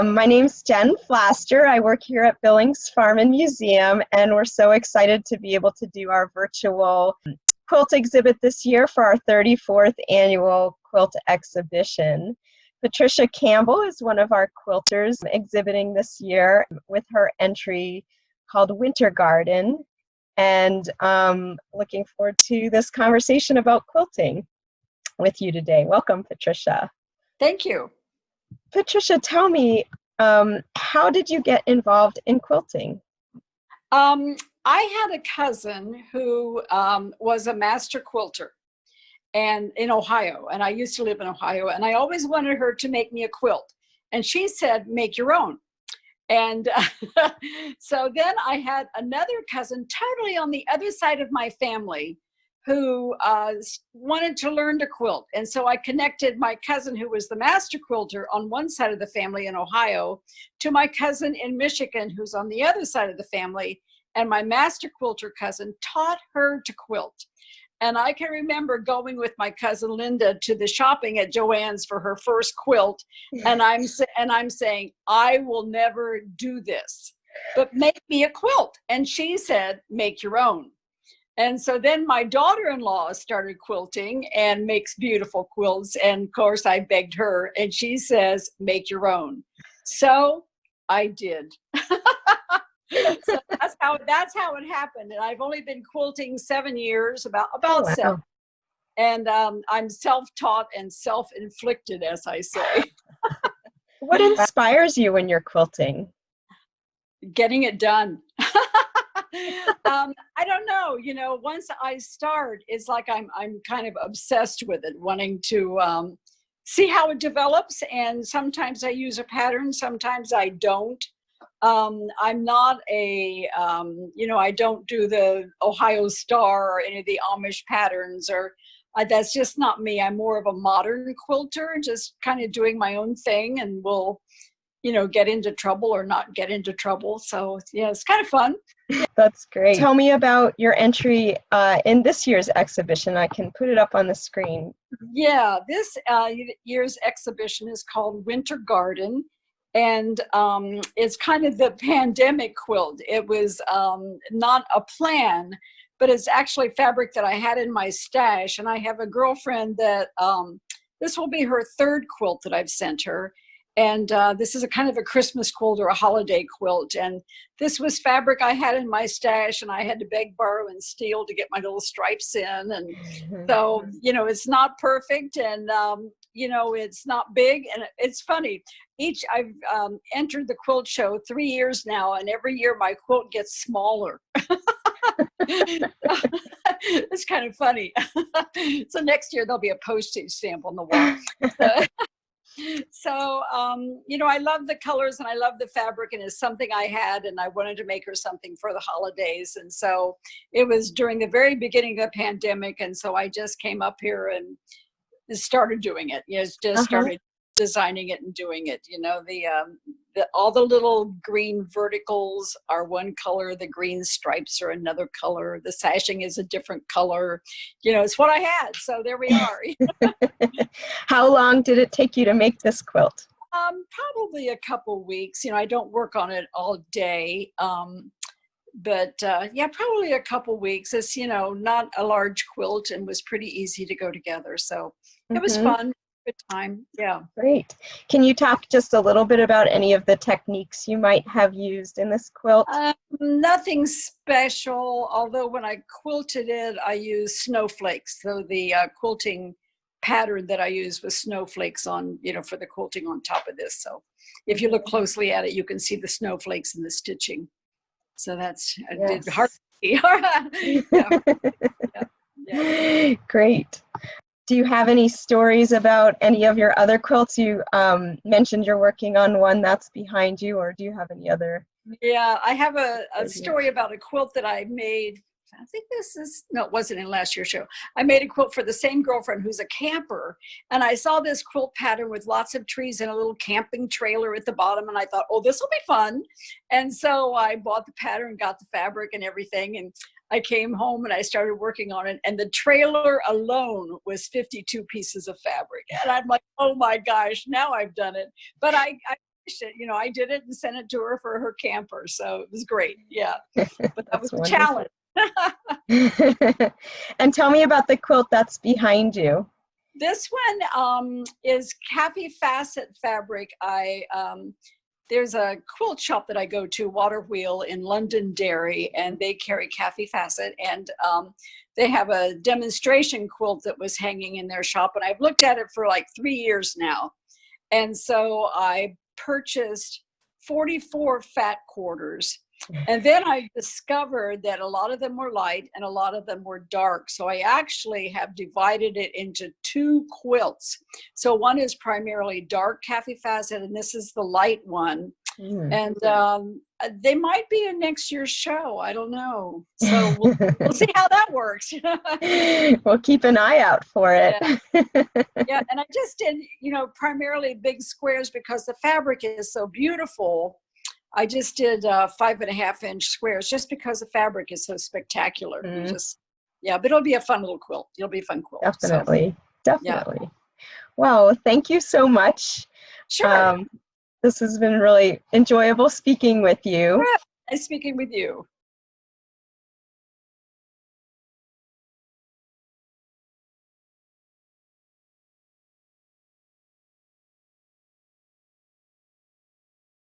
My name's Jen Flaster. I work here at Billings Farm and Museum, and we're so excited to be able to do our virtual quilt exhibit this year for our 34th annual quilt exhibition. Patricia Campbell is one of our quilters exhibiting this year with her entry called Winter Garden, and looking forward to this conversation about quilting with you today. Welcome, Patricia. Thank you. Patricia, tell me, how did you get involved in quilting? I had a cousin who was a master quilter and in Ohio, and I used to live in Ohio, and I always wanted her to make me a quilt. And she said, make your own. And so then I had another cousin totally on the other side of my family who wanted to learn to quilt. And so I connected my cousin who was the master quilter on one side of the family in Ohio to my cousin in Michigan who's on the other side of the family. And my master quilter cousin taught her to quilt. And I can remember going with my cousin Linda to the shopping at Joann's for her first quilt. And I'm saying, I will never do this, but make me a quilt. And she said, make your own. And so then my daughter-in-law started quilting and makes beautiful quilts. And of course I begged her and she says, make your own. So I did. So that's how it happened. And I've only been quilting 7 years, about Wow. 7. And I'm self-taught and self-inflicted, as I say. What inspires you when you're quilting? Getting it done. I don't know, once I start, it's like I'm kind of obsessed with it, wanting to see how it develops. And sometimes I use a pattern, sometimes I don't. I'm not I don't do the Ohio Star or any of the Amish patterns, or that's just not me. I'm more of a modern quilter, just kind of doing my own thing, and will get into trouble or not get into trouble. So yeah, it's kind of fun. That's great. Tell me about your entry in this year's exhibition. I can put it up on the screen. Yeah, this year's exhibition is called Winter Garden, and it's kind of the pandemic quilt. It was not a plan, but it's actually fabric that I had in my stash. And I have a girlfriend that this will be her 3rd quilt that I've sent her. And this is a kind of a Christmas quilt or a holiday quilt. And this was fabric I had in my stash, and I had to beg, borrow, and steal to get my little stripes in. And so, it's not perfect, and, it's not big. And it's funny. I've entered the quilt show 3 years now, and every year my quilt gets smaller. It's kind of funny. So next year there'll be a postage stamp on the wall. So, I love the colors and I love the fabric, and it's something I had, and I wanted to make her something for the holidays. And so it was during the very beginning of the pandemic. And so I just came up here and started doing it. Started designing it and doing it. All the little green verticals are one color. The green stripes are another color. The sashing is a different color. It's what I had. So there we are. How long did it take you to make this quilt? Probably a couple weeks. I don't work on it all day. But probably a couple weeks. It's, not a large quilt, and was pretty easy to go together. So it was fun. Good time. Yeah. Great. Can you talk just a little bit about any of the techniques you might have used in this quilt? Nothing special, although when I quilted it, I used snowflakes. So the quilting pattern that I used was snowflakes on, for the quilting on top of this. So if you look closely at it, you can see the snowflakes in the stitching. So that's, I did hard to see. Yeah. Great. Do you have any stories about any of your other quilts? You mentioned you're working on one that's behind you, or do you have any other? Yeah, I have a story about a quilt that I made. I think it wasn't in last year's show. I made a quilt for the same girlfriend who's a camper. And I saw this quilt pattern with lots of trees and a little camping trailer at the bottom. And I thought, oh, this will be fun. And so I bought the pattern, got the fabric and everything. And I came home and I started working on it, and the trailer alone was 52 pieces of fabric. And I'm like, oh my gosh, now I've done it. But I You know, I did it and sent it to her for her camper. So it was great. Yeah. But that was That's a challenge. And tell me about the quilt that's behind you. This one is Cafe Facet fabric. There's a quilt shop that I go to, Water Wheel in Londonderry, and they carry Cafe Facet, and they have a demonstration quilt that was hanging in their shop, and I've looked at it for like 3 years now. And so I purchased 44 fat quarters. And then I discovered that a lot of them were light and a lot of them were dark. So I actually have divided it into 2 quilts. So one is primarily dark Cafe Facet, and this is the light one. And they might be in next year's show. I don't know. So we'll see how that works. We'll keep an eye out for it. Yeah, and I just did, you know, primarily big squares because the fabric is so beautiful. I just did 5.5-inch squares just because the fabric is so spectacular. But it'll be a fun little quilt. It'll be a fun quilt. Definitely. So, Definitely. Yeah. Well, thank you so much. Sure. This has been really enjoyable speaking with you. Nice speaking with you.